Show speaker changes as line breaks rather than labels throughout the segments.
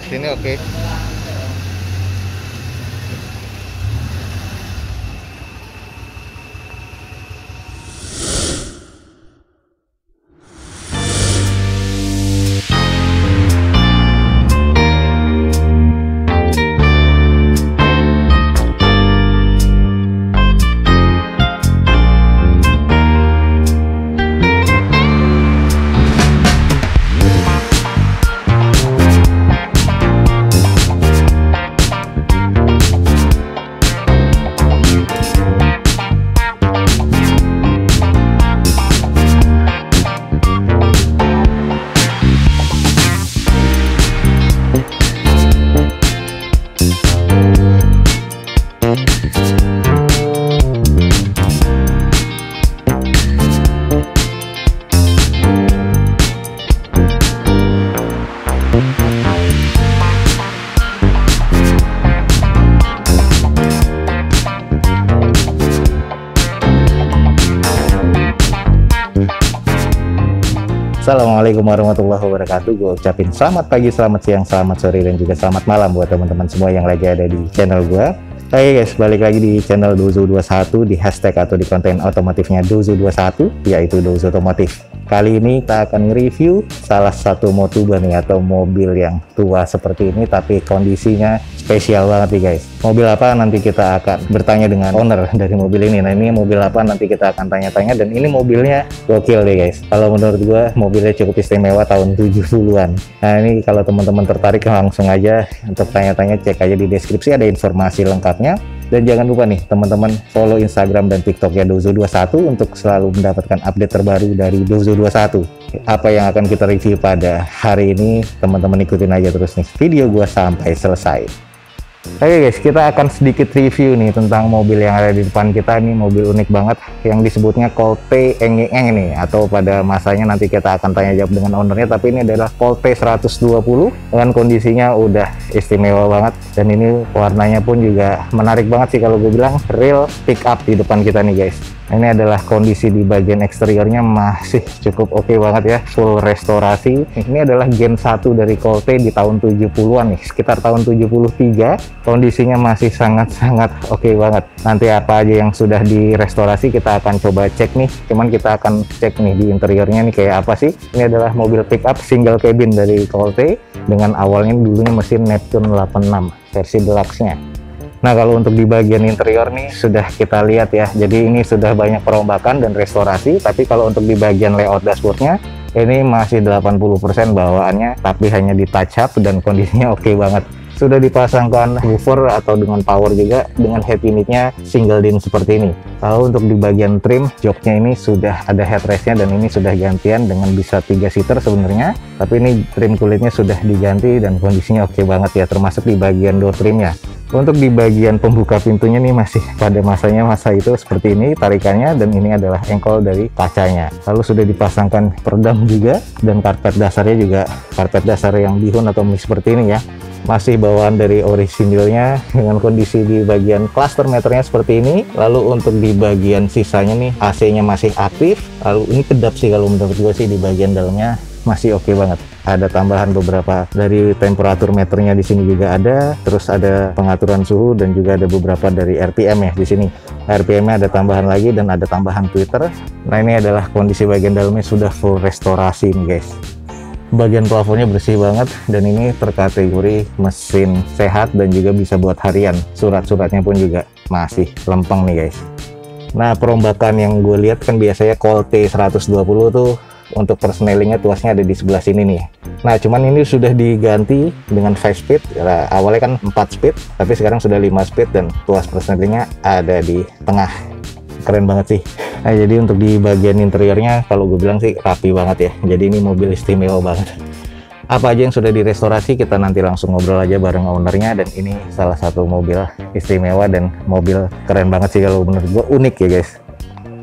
Sini oke. Assalamualaikum warahmatullahi wabarakatuh. Gue ucapin selamat pagi, selamat siang, selamat sore, dan juga selamat malam buat teman-teman semua yang lagi ada di channel gue. Hai guys, balik lagi di channel Dozo21, di hashtag atau di konten otomotifnya Dozo21, yaitu Dozo Otomotif. Kali ini kita akan review salah satu Motuba nih, atau mobil yang tua seperti ini tapi kondisinya spesial banget nih guys. Mobil apa nanti kita akan bertanya dengan owner dari mobil ini. Nah, ini mobil apa nanti kita akan tanya-tanya, dan ini mobilnya gokil deh guys. Kalau menurut gua mobilnya cukup istimewa, tahun 70-an. Nah, ini kalau teman-teman tertarik langsung aja untuk tanya-tanya, cek aja di deskripsi, ada informasi lengkapnya. Dan jangan lupa nih teman-teman follow Instagram dan TikToknya Dozo21 untuk selalu mendapatkan update terbaru dari Dozo21. Apa yang akan kita review pada hari ini, teman-teman ikutin aja terus nih video gua sampai selesai. Oke guys, kita akan sedikit review nih tentang mobil yang ada di depan kita. Ini mobil unik banget yang disebutnya Colte Eng nih, atau pada masanya nanti kita akan tanya jawab dengan ownernya, tapi ini adalah Colte 120 dengan kondisinya udah istimewa banget, dan ini warnanya pun juga menarik banget sih kalau gue bilang, real pick up di depan kita nih guys. Ini adalah kondisi di bagian eksteriornya masih cukup oke banget ya, full restorasi. Ini adalah Gen 1 dari Colte di tahun 70-an nih, sekitar tahun 73. Kondisinya masih sangat-sangat oke banget. Nanti apa aja yang sudah direstorasi kita akan coba cek nih. Cuman kita akan cek nih di interiornya nih kayak apa sih. Ini adalah mobil pick up single cabin dari Colte dengan awalnya dulunya mesin Neptune 86 versi deluxe-nya. Nah, kalau untuk di bagian interior nih sudah kita lihat ya, jadi ini sudah banyak perombakan dan restorasi. Tapi kalau untuk di bagian layout dashboardnya ini masih 80% bawaannya, tapi hanya di touch up dan kondisinya oke banget. Sudah dipasangkan woofer atau dengan power juga, dengan head unitnya single din seperti ini. Lalu untuk di bagian trim, joknya ini sudah ada headrestnya, dan ini sudah gantian dengan bisa 3 seater sebenarnya. Tapi ini trim kulitnya sudah diganti dan kondisinya oke banget ya, termasuk di bagian door trimnya. Untuk di bagian pembuka pintunya nih masih pada masa itu seperti ini tarikannya, dan ini adalah engkol dari kacanya. Lalu sudah dipasangkan peredam juga, dan karpet dasarnya juga karpet dasar yang bihun atau mix seperti ini ya. Masih bawaan dari orisinilnya dengan kondisi di bagian cluster meternya seperti ini. Lalu untuk di bagian sisanya nih AC-nya masih aktif. Lalu ini kedap sih kalau menurut gue sih, di bagian dalamnya masih oke banget. Ada tambahan beberapa dari temperatur meternya di sini juga ada. Terus ada pengaturan suhu dan juga ada beberapa dari RPM ya di sini. RPM-nya ada tambahan lagi dan ada tambahan tweeter. Nah, ini adalah kondisi bagian dalamnya sudah full restorasi nih guys. Bagian plafonnya bersih banget, dan ini terkategori mesin sehat dan juga bisa buat harian. Surat-suratnya pun juga masih lempeng nih guys. Nah, perombakan yang gue lihat kan biasanya Colte 120 tuh untuk persnelingnya tuasnya ada di sebelah sini nih. Nah, cuman ini sudah diganti dengan 5 speed. Nah, awalnya kan 4 speed, tapi sekarang sudah 5 speed dan tuas persnelingnya ada di tengah. Keren banget sih. Nah, jadi untuk di bagian interiornya kalau gue bilang sih rapi banget ya. Jadi ini mobil istimewa banget. Apa aja yang sudah direstorasi kita nanti langsung ngobrol aja bareng ownernya, dan ini salah satu mobil istimewa dan mobil keren banget sih kalau menurut gue, unik ya guys.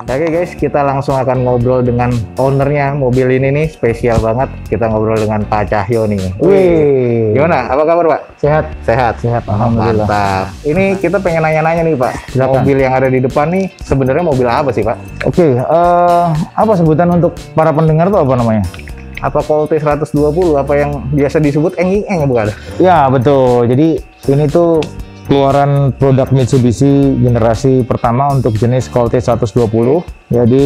Oke guys, kita langsung akan ngobrol dengan ownernya mobil ini nih, spesial banget. Kita ngobrol dengan Pak Cahyo nih. Wih, gimana? Apa kabar Pak?
Sehat.
Sehat?
Sehat, alhamdulillah.
Mantap. Ini kita pengen nanya-nanya nih Pak.
Silakan.
Mobil yang ada di depan nih sebenarnya mobil apa sih Pak?
Oke, apa sebutan untuk para pendengar tuh apa namanya?
Apa Colt T120, apa yang biasa disebut eng-eng bukan?
Ya betul. Jadi ini tuh keluaran produk Mitsubishi generasi pertama untuk jenis Colt T120. Jadi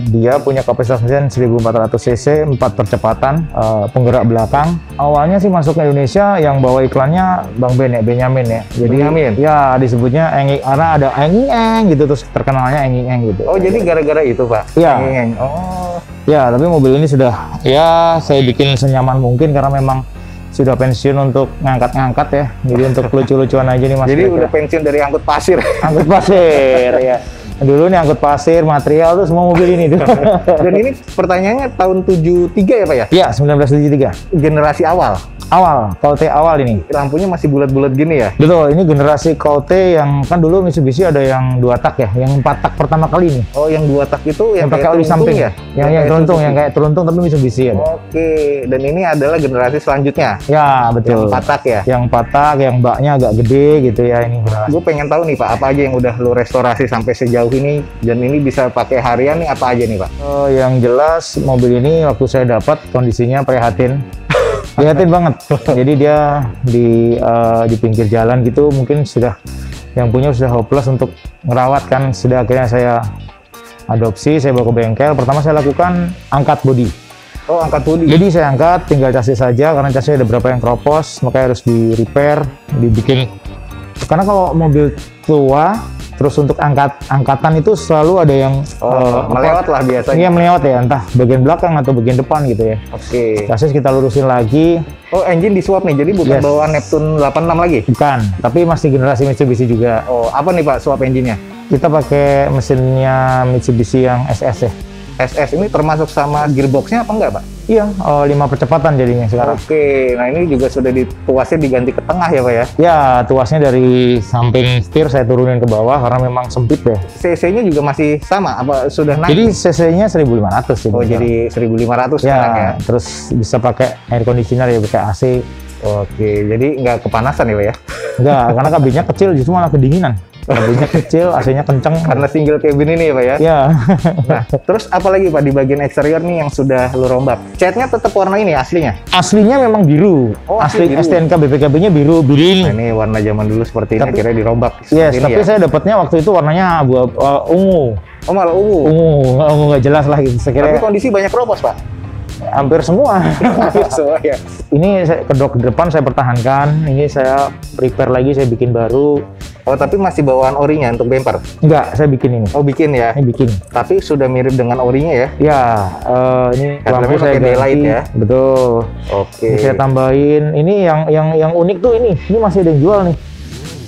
dia punya kapasitas mesin 1400 cc, 4 percepatan, penggerak belakang. Awalnya sih masuk ke Indonesia yang bawa iklannya Bang Ben ya, Benyamin ya. Jadi
Benyamin?
Ya disebutnya eng, karena ada eng gitu, terus terkenalnya eng gitu.
Oh jadi gara-gara itu Pak?
Iya.
Eng-eng. Oh.
Ya tapi mobil ini sudah ya saya bikin senyaman mungkin karena memang sudah pensiun untuk ngangkat-ngangkat ya. Jadi untuk lucu-lucuan aja nih Mas.
Jadi udah pensiun dari angkut pasir.
Angkut pasir ya. Dulu nih angkut pasir, material tuh semua mobil ini tuh.
Dan ini pertanyaannya tahun 73 ya Pak ya?
Iya, 1973.
Generasi awal.
Awal, Colt awal ini.
Lampunya masih bulat-bulat gini ya?
Betul, ini generasi Colt yang kan dulu Mitsubishi ada yang 2 tak ya, yang 4 tak pertama kali ini.
Oh, yang 2 tak itu yang
pakai oli samping
ya?
Yang teruntung, yang kayak teruntung tapi Mitsubishi ya.
Oke, dan ini adalah generasi selanjutnya.
Ya, betul.
Yang 4 tak ya?
Yang 4 tak, yang baknya agak gede gitu ya ini.
Gue pengen tahu nih Pak, apa aja yang udah lo restorasi sampai sejauh ini dan ini bisa pakai harian nih, apa aja nih Pak?
Yang jelas mobil ini waktu saya dapat kondisinya prihatin. Prihatin banget. Jadi dia di pinggir jalan gitu, mungkin sudah yang punya sudah hopeless untuk merawat kan. Sudah akhirnya saya adopsi, saya bawa ke bengkel. Pertama saya lakukan angkat bodi.
Oh, angkat bodi.
Jadi saya angkat, tinggal chassis saja karena chassis ada beberapa yang kropos, makanya harus di repair, dibikin. Karena kalau mobil tua terus untuk angkatan itu selalu ada yang
melewat lah biasanya.
Iya, melewat ya, entah bagian belakang atau bagian depan gitu ya.
Oke.
Chassis kita lurusin lagi.
Oh, engine disuap nih, jadi bukan bawaan Neptune 86 lagi?
Bukan, tapi masih generasi Mitsubishi juga.
Oh, apa nih Pak suap engine-nya?
Kita pakai mesinnya Mitsubishi yang SS ya.
SS ini termasuk sama gearbox-nya apa enggak Pak?
Iya, 5 percepatan jadinya sekarang.
Oke, nah ini juga sudah tuasnya diganti ke tengah ya Pak ya?
Ya, tuasnya dari samping setir saya turunin ke bawah karena memang sempit ya.
CC-nya juga masih sama, apa sudah naik?
Jadi CC-nya 1500 sih.
Oh, jadi 1500 sekarang ya?
Terus bisa pakai air conditioner ya, pakai AC.
Oke, jadi nggak kepanasan ya Pak ya?
Enggak, karena kabinnya kecil justru malah kedinginan. Kabinnya kecil, AC-nya kenceng.
Karena single cabin ini ya Pak ya?
Ya.
Nah, terus apa lagi Pak di bagian eksterior nih yang sudah lo rombak? Catnya tetap warna ini aslinya?
Aslinya memang biru.
Oh,
asli
biru.
STNK BPKB-nya biru ini.
Nah, ini warna zaman dulu seperti ini, akhirnya dirombak.
Yes, tapi
ya?
saya dapatnya waktu itu warnanya abu ungu.
Oh, malah ungu?
Ungu nggak jelas lah gitu.
Tapi kondisi banyak kropos Pak?
Hampir semua.
Hampir semua ya?
Ini kedok depan saya pertahankan, ini saya repair lagi, saya bikin baru.
Oh, tapi masih bawaan orinya untuk bumper?
Enggak, saya bikin ini.
Oh, bikin ya?
Ini bikin.
Tapi sudah mirip dengan orinya ya?
Ya, ini lampu saya ganti.
Daylight ya?
Betul.
Oke.
Ini saya tambahin. Ini yang unik tuh ini masih ada yang jual nih.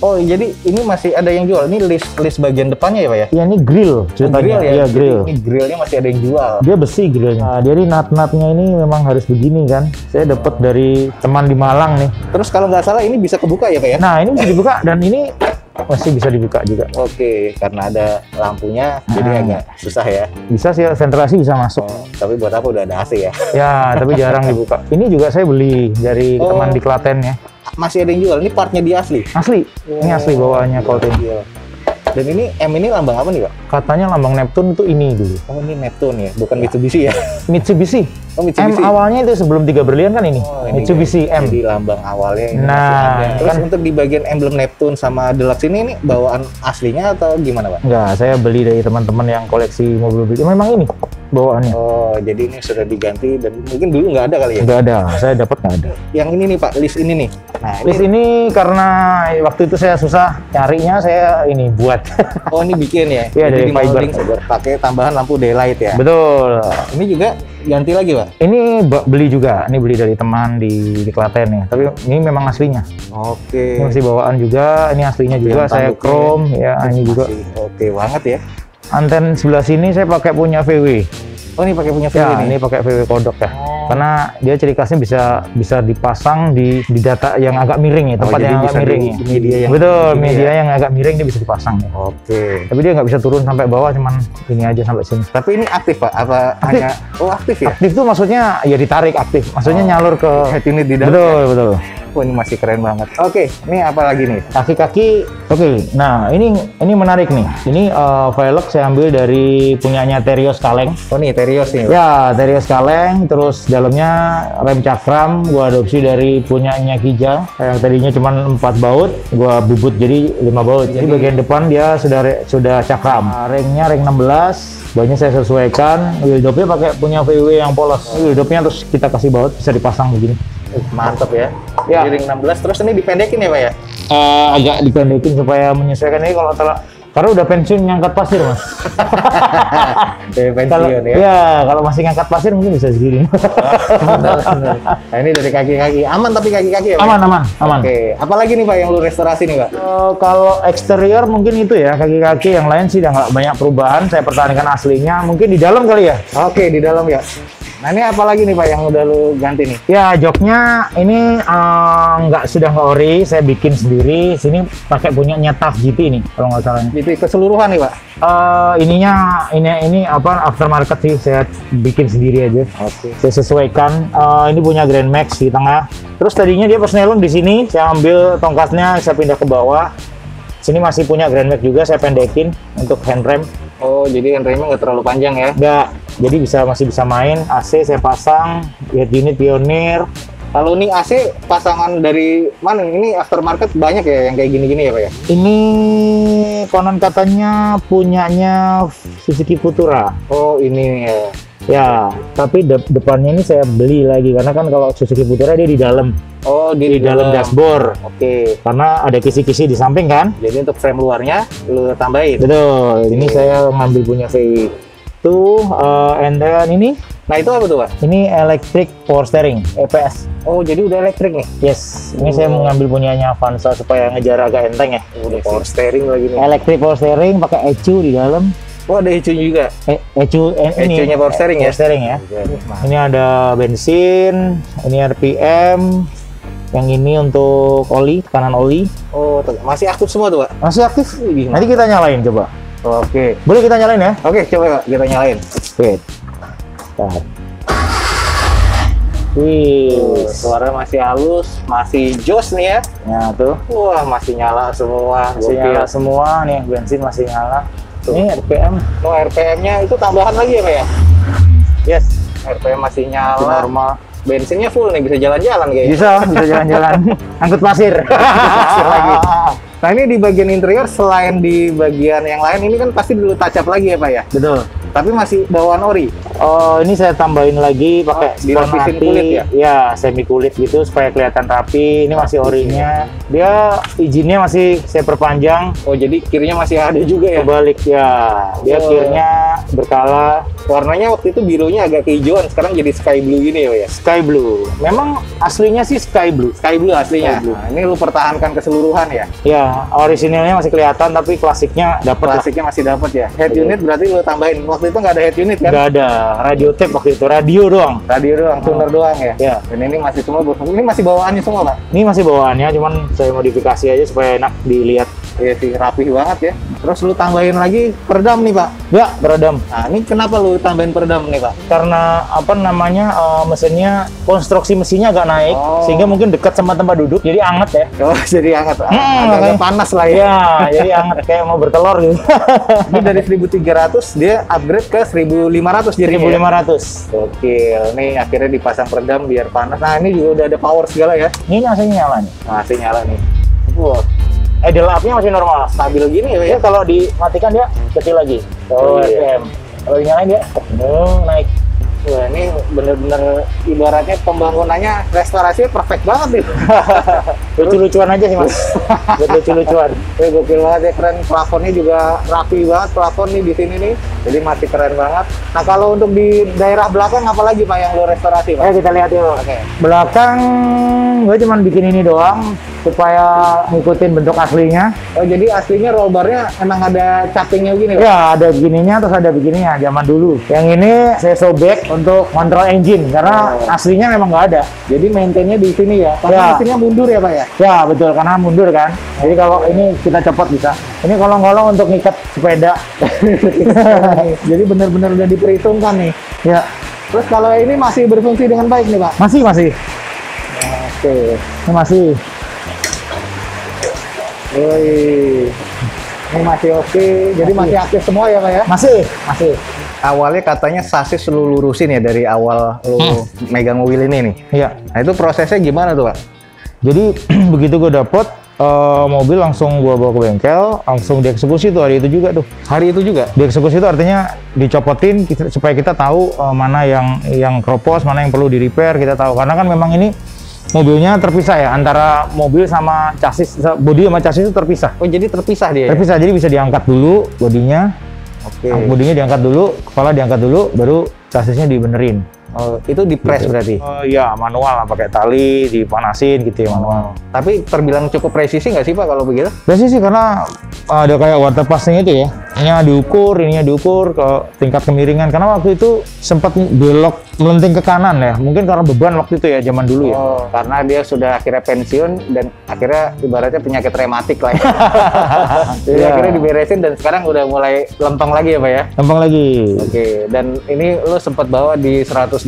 Oh, jadi ini masih ada yang jual. Ini list bagian depannya ya Pak ya?
Ya, ini grill ceritanya.
Grill ya?
Iya, grill.
Ini grillnya masih ada yang jual.
Dia besi grillnya. Nah, jadi nut-nutnya ini memang harus begini kan. Saya dapat dari teman di Malang nih.
Terus kalau nggak salah ini bisa kebuka ya Pak ya?
Nah, ini bisa dibuka dan ini masih bisa dibuka juga.
Oke, karena ada lampunya jadi agak susah ya.
Bisa sih, ventilasi bisa masuk.
Oh, tapi buat apa udah ada AC ya?
Ya, tapi jarang dibuka. Ini juga saya beli dari teman di Klaten ya.
Masih ada yang jual. Ini partnya dia asli?
Asli. Ini asli bawaannya Colt ini.
Dan ini M ini lambang apa nih Pak?
Katanya lambang Neptune itu ini dulu.
Oh, ini Neptune ya, bukan Mitsubishi ya?
Mitsubishi.
Oh, Mitsubishi.
M awalnya itu sebelum 3 berlian kan ini.
Oh, ini
Mitsubishi M.
Jadi lambang awalnya ini
Nah,
masih ada. Terus
kan
untuk di bagian emblem Neptune sama Deluxe ini bawaan aslinya atau gimana Pak?
Enggak, saya beli dari teman-teman yang koleksi mobil-mobil. Memang ini bawaannya.
Oh, jadi ini sudah diganti dan mungkin dulu nggak ada kali ya?
Nggak ada, saya dapat nggak ada.
Yang ini nih Pak, list ini nih. Nah,
List ini karena waktu itu saya susah nyarinya, saya ini buat.
Oh, ini bikin ya?
Iya, dari
Jadi
fiber.
pakai tambahan lampu daylight ya?
Betul.
Ini juga ganti lagi Pak?
Ini beli juga, ini beli dari teman di Klaten ya. Tapi ini memang aslinya.
Oke.
Ini masih bawaan juga, ini aslinya juga. Saya chrome ya, ini juga.
Oke banget ya.
Anten sebelah sini saya pakai punya VW.
Oh, ini pakai punya VW
Ya,
nih?
ini pakai VW kodok ya. Karena dia ciri khasnya bisa dipasang di data yang agak miring ya, tempat
jadi
yang agak
bisa
miring
di
ya.
media yang
Betul,
ini
media
ya?
yang agak miring dia bisa dipasang ya.
Oke.
Tapi dia nggak bisa turun sampai bawah, cuman ini aja sampai sini.
Tapi ini aktif Pak? Apa
Aktif.
hanya? Oh, aktif ya?
Aktif tuh maksudnya ya ditarik aktif. Maksudnya nyalur ke
Head unit di dalam.
Betul, betul.
Wah, ini masih keren banget. Oke, ini apa lagi nih?
Kaki-kaki, oke. Nah, ini menarik nih. Ini velg saya ambil dari punyanya Terios Kaleng.
Oh, nih Terios nih.
Ya, Terios Kaleng. Terus dalamnya rem cakram gua adopsi dari punyanya Kijang. Yang tadinya cuma 4 baut, gua bubut jadi 5 baut. Jadi bagian depan dia sudah cakram. Nah, ringnya ring 16. Banyak saya sesuaikan. Wheel dopnya pakai punya VW yang polos. Wheel dopnya terus kita kasih baut, bisa dipasang begini.
Mantap ya.
Ya.
Di ring 16 terus ini dipendekin ya, Pak ya?
Agak dipendekin supaya menyesuaikan ini kalau karena udah pensiun ngangkat pasir, Mas.
Pensiun ya.
Ya, kalau masih ngangkat pasir mungkin bisa segini.
Nah, ini dari kaki-kaki. Aman tapi kaki-kaki ya, Pak?
Aman.
Oke. Apalagi nih, Pak, yang lu restorasi nih, Pak?
Kalau eksterior mungkin itu ya, kaki-kaki yang lain sih udah nggak banyak perubahan. Saya pertahankan aslinya. Mungkin di dalam kali ya.
Oke, di dalam ya. Nah, ini apa lagi nih, Pak, yang udah lu ganti nih?
Ya, joknya ini nggak ori, saya bikin sendiri. Sini pakai punyanya TAF GT ini, kalau nggak salah.
Gitu keseluruhan nih, Pak?
Ini apa aftermarket sih, saya bikin sendiri aja.
Oke.
Saya sesuaikan. Ini punya Grand Max di tengah. Terus tadinya dia persnelon di sini, saya ambil tongkatnya, saya pindah ke bawah. Sini masih punya Grand Max juga, saya pendekin untuk handrem.
Oh, jadi handremnya nggak terlalu panjang ya?
Nggak, jadi masih bisa main. AC saya pasang, head unit Pioneer.
Kalau ini AC pasangan dari mana? Ini aftermarket banyak ya yang kayak gini-gini ya, Pak ya?
Ini konon katanya punyanya Suzuki Futura.
Oh, ini ya.
Ya, tapi depannya ini saya beli lagi karena kan kalau Suzuki Futura dia di dalam.
Oh,
Di dalam dashboard.
Oke.
Karena ada kisi-kisi di samping kan?
Jadi untuk frame luarnya lu tambahin.
Betul. Ini saya ngambil punya VW. Tuh, and then ini
Nah, itu apa tuh, Pak?
ini electric power steering, EPS.
Oh, jadi udah elektrik nih.
Yes, ini saya mengambil punyanya Avanza supaya ngejar agak enteng ya.
Udah power steering lagi nih.
Electric power steering pakai ECU di dalam.
Oh, ada ECU juga.
ECU ini
ECU-nya power steering ya?
Power steering ya. Ini ada bensin, ini RPM. Yang ini untuk oli, tekanan oli.
Oh, masih aktif semua tuh, Pak?
Masih aktif.
Wih,
Nanti kita nyalain coba.
Oke.
Boleh kita nyalain ya?
Oke, coba, Pak, kita nyalain.
Wait. Tahan. Wih,
Suara masih halus, masih jos nih ya.
ya tuh.
Wah, masih nyala semua.
Masih
Gokil.
nyala semua nih, bensin masih nyala.
Tuh.
Ini RPM.
Oh, RPM-nya itu tambahan lagi ya, Pak ya?
Yes,
RPM masih
itu
nyala.
normal.
Bensinnya full nih, bisa jalan-jalan kayaknya.
Bisa jalan-jalan. Angkut pasir.
Pasir lagi. Nah, ini di bagian interior, selain di bagian yang lain, ini kan pasti dulu touch up lagi ya, Pak ya?
Betul.
Tapi masih bawaan ori.
Oh, ini saya tambahin lagi pakai
dilapisin
spon
kulit
anti.
ya?
Ya, semi kulit gitu supaya kelihatan rapi. Ini masih orinya. Dia izinnya masih saya perpanjang.
Oh, jadi kirinya masih ada juga ya?
Kebalik ya. Dia
Oh.
kirnya berkala
Warnanya waktu itu birunya agak kehijauan, sekarang jadi sky blue gini ya, Pak ya?
sky blue. Memang aslinya sih sky blue.
Sky blue aslinya.
Sky blue.
Nah, ini lu pertahankan keseluruhan ya?
Ya, orisinilnya masih kelihatan tapi klasiknya dapat lah.
Klasiknya masih dapat ya? Head unit berarti lu tambahin. Waktu itu nggak ada head unit kan?
Nggak ada radio tape waktu itu, radio doang.
Radio doang, tuner doang ya?
Ya.
Dan ini masih semua berfungsi. Ini masih bawaannya semua, Pak?
Ini masih bawaannya, cuman saya modifikasi aja supaya enak dilihat.
Iya sih, rapih banget ya. Terus lu tambahin lagi peredam nih, Pak.
Ya, beredam.
Nah, ini kenapa lu tambahin peredam nih, Pak?
Karena apa namanya mesinnya, konstruksi mesinnya agak naik
Oh.
sehingga mungkin dekat sama tempat duduk jadi anget ya.
Oh, jadi hangat. Agak
makanya.
panas lah ya.
Ya, jadi anget kayak mau bertelur gitu.
Ini dari 1.300 dia upgrade ke 1.500 jadi
1.500.
Gokil. Nih akhirnya dipasang peredam biar panas. Nah, ini juga udah ada power segala ya.
Ini AC-nya nyala nih.
Masih nyala nih. Wah,
Idle up-nya masih normal.
stabil gini ya.
Ya kalau dimatikan dia kecil lagi.
Oh, iya.
RPM. Kalau dinyalain dia naik.
Wah, ini bener-bener ibaratnya pembangunannya restorasinya perfect banget nih.
Lucu-lucuan aja sih mas. Buat lucu-lucuan.
Wih, gokil banget ya, keren. Plafonnya juga rapi banget plafon nih di sini nih. Jadi masih keren banget. Nah, kalau untuk di daerah belakang apa lagi, Pak, yang lo restorasi, Pak?
Ayo kita lihat yuk.
Oke.
Belakang gue cuman bikin ini doang supaya ngikutin bentuk aslinya.
Oh, jadi aslinya roll barnya emang ada cappingnya gini, Pak?
Ya ada begininya terus ada begininya zaman dulu. Yang ini saya sobek untuk kontrol engine karena
Oh.
aslinya memang nggak ada.
Jadi maintainnya di sini ya? Karena
Ya.
mesinnya mundur ya, Pak ya?
Ya betul karena mundur kan. Jadi kalau ini kita copot bisa. Ini kolong-kolong untuk ngikat sepeda.
Jadi benar-benar udah diperhitungkan nih.
Ya
Terus kalau ini masih berfungsi dengan baik nih, Pak?
masih.
Oke.
Ini masih.
Woi. Ini masih oke. Jadi masih aktif semua ya, Pak ya?
Masih.
Awalnya katanya sasis lu lurusin ya dari awal lu megang mobil ini nih.
Iya.
Nah, itu prosesnya gimana tuh, Pak?
Jadi begitu gue dapet mobil langsung gua bawa ke bengkel, langsung dieksekusi tuh hari itu juga tuh.
Hari itu juga?
Dieksekusi itu artinya dicopotin supaya kita tahu mana yang kropos, mana yang perlu di repair, kita tahu. Karena kan memang ini mobilnya terpisah ya, antara mobil sama chassis, bodi sama chassis itu terpisah.
Oh, jadi terpisah dia?
Terpisah, jadi bisa diangkat dulu bodinya.
Oke.
Bodinya diangkat dulu, kepala diangkat dulu, baru chassisnya dibenerin.
Oh, itu di press berarti?
Ya manual lah, pakai tali, dipanasin gitu ya manual.
Tapi terbilang cukup presisi nggak sih Pak kalau begitu?
Presisi karena ada kayak water passing itu ya. Ininya diukur ke tingkat kemiringan. Karena waktu itu sempat belok melenting ke kanan ya. Mungkin karena beban waktu itu ya, zaman dulu ya.
Oh, karena dia sudah akhirnya pensiun dan akhirnya ibaratnya penyakit rematik lah ya. Jadi akhirnya diberesin dan sekarang udah mulai lempeng lagi ya Pak ya?
Lempeng lagi.
Oke, dan ini lo sempat bawa di 120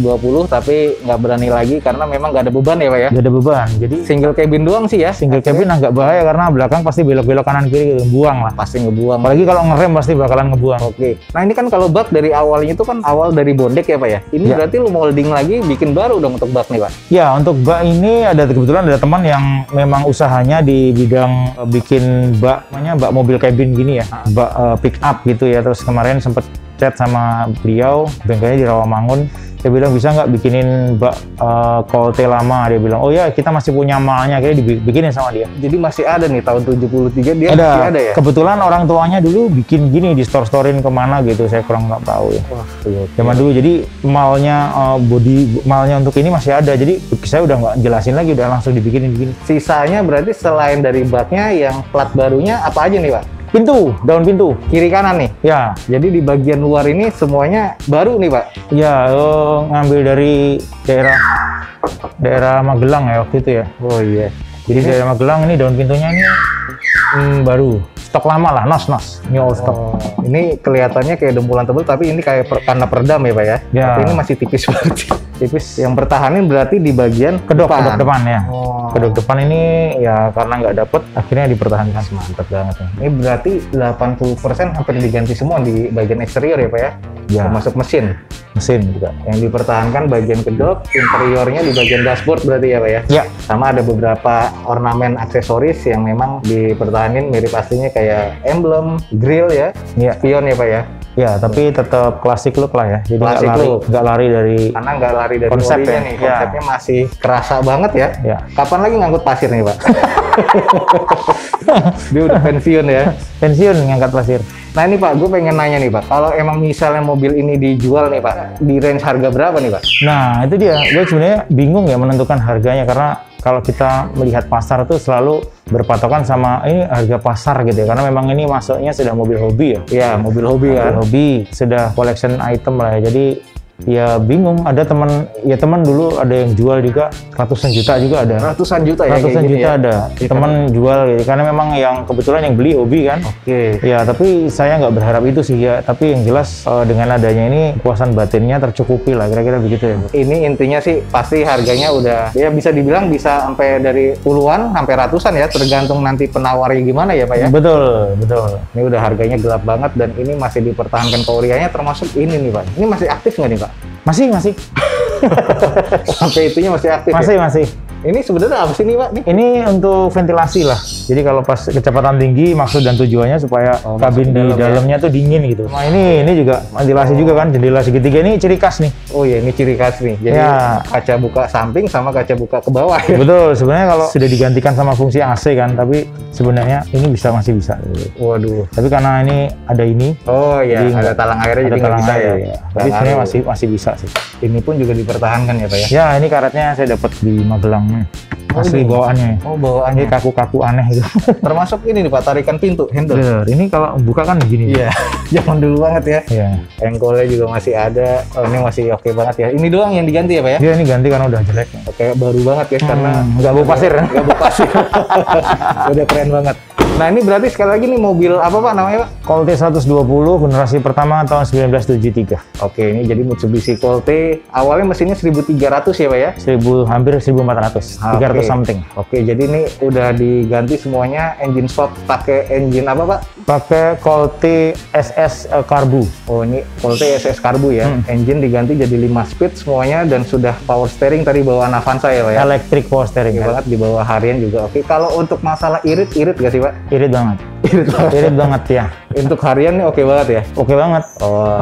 tapi nggak berani lagi karena memang nggak ada beban ya Pak ya?
Nggak ada beban, jadi
single cabin doang sih ya?
Single cabin agak bahaya karena belakang pasti belok-belok kanan kiri, buang lah.
Pasti ngebuang.
Apalagi kalau ngerem pasti bakalan ngebuang.
Oke. Nah ini kan kalau bak dari awalnya itu kan awal dari bondek ya Pak ya? Ini
Ya.
berarti lo molding lagi, bikin baru dong untuk bak nih Pak?
Ya, untuk bak ini kebetulan ada teman yang memang usahanya di bidang bikin bak, namanya bak mobil cabin gini ya, bak pick up gitu ya. Terus kemarin sempet chat sama beliau, bengkelnya di Rawamangun. Dia bilang bisa nggak bikinin bak Colte lama. Dia bilang, oh ya kita masih punya malnya, kayaknya dibikinin sama dia.
Jadi masih ada nih tahun 73 dia
Ada.
masih ada ya?
Kebetulan orang tuanya dulu bikin gini di store-storein kemana gitu, saya kurang nggak tahu ya.
Wah, iya.
Zaman dulu, jadi malnya body malnya untuk ini masih ada. Jadi saya udah nggak jelasin lagi, udah langsung dibikinin begini.
Sisanya berarti selain dari baknya yang plat barunya apa aja nih Pak?
Pintu, daun pintu.
Kiri kanan nih?
Ya,
Jadi di bagian luar ini semuanya baru nih Pak?
ya ngambil dari daerah Magelang ya waktu itu ya.
Oh iya.
Jadi daerah Magelang ini daun pintunya ini baru. Stok lama lah, nos. Ini all stock.
Oh, ini kelihatannya kayak dempulan tebal tapi ini kayak karena peredam ya Pak ya?
Ya.
Tapi ini masih tipis banget. Tipis. Yang pertahanin berarti di bagian
Kedok depan ya.
Oh.
Kedok depan ini ya karena nggak dapet, akhirnya dipertahankan.
Mantap banget nih. Ini berarti 80% hampir diganti semua di bagian eksterior ya Pak ya?
Ya.
Termasuk mesin.
Mesin juga.
Yang dipertahankan bagian kedok, interiornya di bagian dashboard berarti ya Pak ya?
Ya,
Sama ada beberapa ornamen aksesoris yang memang dipertahanin mirip aslinya kayak emblem, grill ya,
ya.
spion ya Pak ya?
Ya, tapi tetap klasik look lah ya. Jadi
Klasik look.
nggak lari dari
Karena nggak lari dari
Konsep
orinya
ya?
nih,
Ya.
konsepnya masih kerasa banget ya.
ya.
Kapan lagi ngangkut pasir nih Pak? Dia udah pensiun ya.
Pensiun ngangkat pasir.
Nah ini Pak, gue pengen nanya nih Pak, kalau emang misalnya mobil ini dijual nih Pak, di range harga berapa nih Pak?
Nah, itu dia. Gue sebenarnya bingung ya menentukan harganya karena kalau kita melihat pasar tuh selalu berpatokan sama ini harga pasar gitu ya. Karena memang ini masuknya sudah mobil hobi ya.
Ya mobil hobi
Mobil
kan.
hobi, sudah collection item lah ya. Jadi ya bingung, ada teman dulu ada yang jual juga ratusan juta juga ada.
Ratusan juta ya?
Ratusan
kayak gini
juta
ya?
ada. Teman jual gitu. Karena memang yang kebetulan yang beli hobi kan.
Oke.
Ya, tapi saya nggak berharap itu sih ya. Tapi yang jelas dengan adanya ini kepuasan batinnya tercukupi lah, kira-kira begitu ya, Bu.
Ini intinya sih pasti harganya udah, ya bisa dibilang bisa sampai dari puluhan sampai ratusan ya, tergantung nanti penawarnya gimana ya Pak ya?
Betul, betul.
Ini udah harganya gelap banget dan ini masih dipertahankan keorianya, termasuk ini nih Pak. Ini masih aktif nggak nih Pak?
Masih.
Sampai itunya masih aktif ya?
Masih.
Ini sebenarnya apa sih nih Pak? Nih?
Ini untuk ventilasi lah. Jadi kalau pas kecepatan tinggi, maksud dan tujuannya supaya kabin di
dalam ya?
dalamnya tuh dingin gitu. Nah ini juga ventilasi juga kan, jendela segitiga ini ciri khas nih.
Oh iya, ini ciri khas nih. Jadi
Ya.
kaca buka samping sama kaca buka ke bawah ya?
Betul, sebenarnya kalau sudah digantikan sama fungsi AC kan, tapi sebenarnya ini masih bisa. Gitu.
Waduh.
Tapi karena ini ada ini,
Oh iya,
Jadi
ada
nggak-
talang airnya
ada
jadi nggak
talang
bisa
air,
ya?
ya. Tapi sebenarnya masih bisa sih.
Ini pun juga dipertahankan ya Pak ya?
Ya ini karetnya saya dapat di Magelang nih. Asli
ini.
bawaannya.
Oh
Ini
bawaannya.
kaku-kaku aneh gitu.
Termasuk ini nih Pak, tarikan pintu, handle.
Bener. Ini kalau buka kan begini.
Iya, zaman dulu banget ya.
Iya.
Engkolnya juga masih ada. Oh, ini masih oke banget ya. Ini doang yang diganti ya Pak ya?
Dia ini ganti karena udah jelek.
Oke, baru banget ya karena
nggak bau pasir.
nggak bau pasir. Udah keren banget. Nah ini berarti sekali lagi nih mobil apa Pak namanya Pak?
Colt 120 generasi pertama tahun 1973.
Oke, ini jadi Mitsubishi Colt awalnya mesinnya 1300 ya Pak ya?
Hampir 1400, 300 something.
Oke, jadi ini udah diganti semuanya engine stock pakai engine apa Pak?
Pakai Colt SS Carbu.
Oh ini Colt SS Carbu ya, engine diganti jadi 5 speed semuanya dan sudah power steering tadi bawaan Avanza ya Pak ya?
Electric power steering.
Oke banget, di bawah harian juga oke. Kalau untuk masalah irit gak sih Pak?
Irit banget. Irit banget ya.
Untuk harian nih oke banget ya?
Oke banget.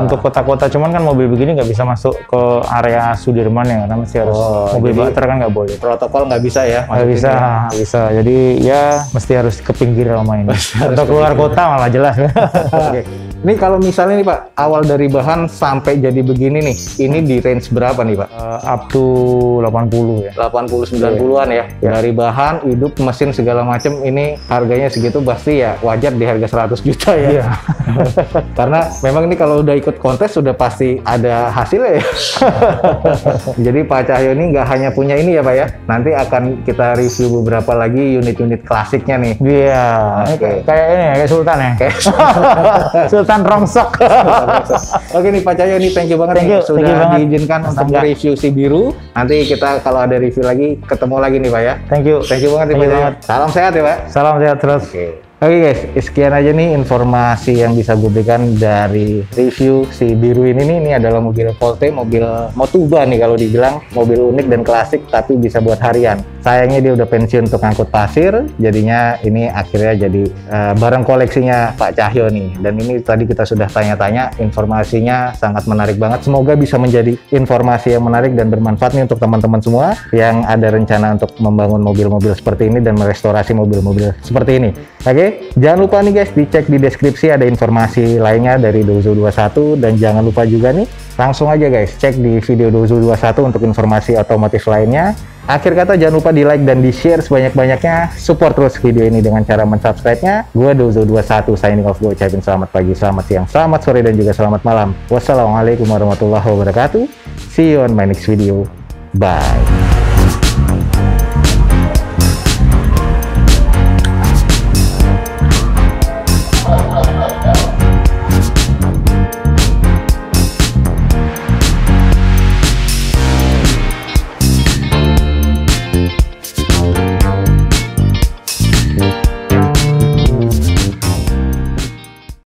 Untuk kota-kota, cuman kan mobil begini nggak bisa masuk ke area Sudirman ya, karena masih harus mobil bakter kan nggak boleh.
Protokol nggak bisa ya?
Nggak bisa, nggak bisa. Jadi ya mesti harus ke pinggir sama ini. Atau keluar kota malah jelas.
Oke. Ini kalau misalnya nih Pak, awal dari bahan sampai jadi begini nih, ini di range berapa nih Pak?
Up to 80 ya.
80-90-an ya. Dari bahan, hidup, mesin segala macam ini harganya segitu pasti ya wajar di harga 100 juta ya.
Iya.
Karena memang ini kalau udah ikut kontes sudah pasti ada hasilnya ya. Jadi Pak Cahyo ini nggak hanya punya ini ya Pak ya. Nanti akan kita review beberapa lagi unit-unit klasiknya nih.
Iya. Kayak ini ya, kayak Sultan ya. Sultan Rongsok.
Oke nih Pak Cahyo nih, thank you banget nih sudah diizinkan untuk review si biru. Nanti kita kalau ada review lagi ketemu lagi nih Pak ya.
Thank you
Banget nih Pak Cahyo. Salam sehat ya Pak.
Salam sehat terus.
Oke guys, sekian aja nih informasi yang bisa gue berikan dari review si biru ini nih. Ini adalah mobil Colt, mobil Motuba nih kalau dibilang, mobil unik dan klasik tapi bisa buat harian. Sayangnya dia udah pensiun untuk ngangkut pasir, jadinya ini akhirnya jadi barang koleksinya Pak Cahyo nih. Dan ini tadi kita sudah tanya-tanya, informasinya sangat menarik banget. Semoga bisa menjadi informasi yang menarik dan bermanfaat nih untuk teman-teman semua yang ada rencana untuk membangun mobil-mobil seperti ini dan merestorasi mobil-mobil seperti ini. Oke, jangan lupa nih guys, dicek di deskripsi ada informasi lainnya dari Dozo 21, dan jangan lupa juga nih, langsung aja guys, cek di video Dozo 21 untuk informasi otomotif lainnya. Akhir kata jangan lupa di like dan di share sebanyak-banyaknya, support terus video ini dengan cara mensubscribe-nya. Gue Dozo 21 signing off, gue ucapin selamat pagi, selamat siang, selamat sore, dan juga selamat malam. Wassalamualaikum warahmatullahi wabarakatuh. See you on my next video. Bye.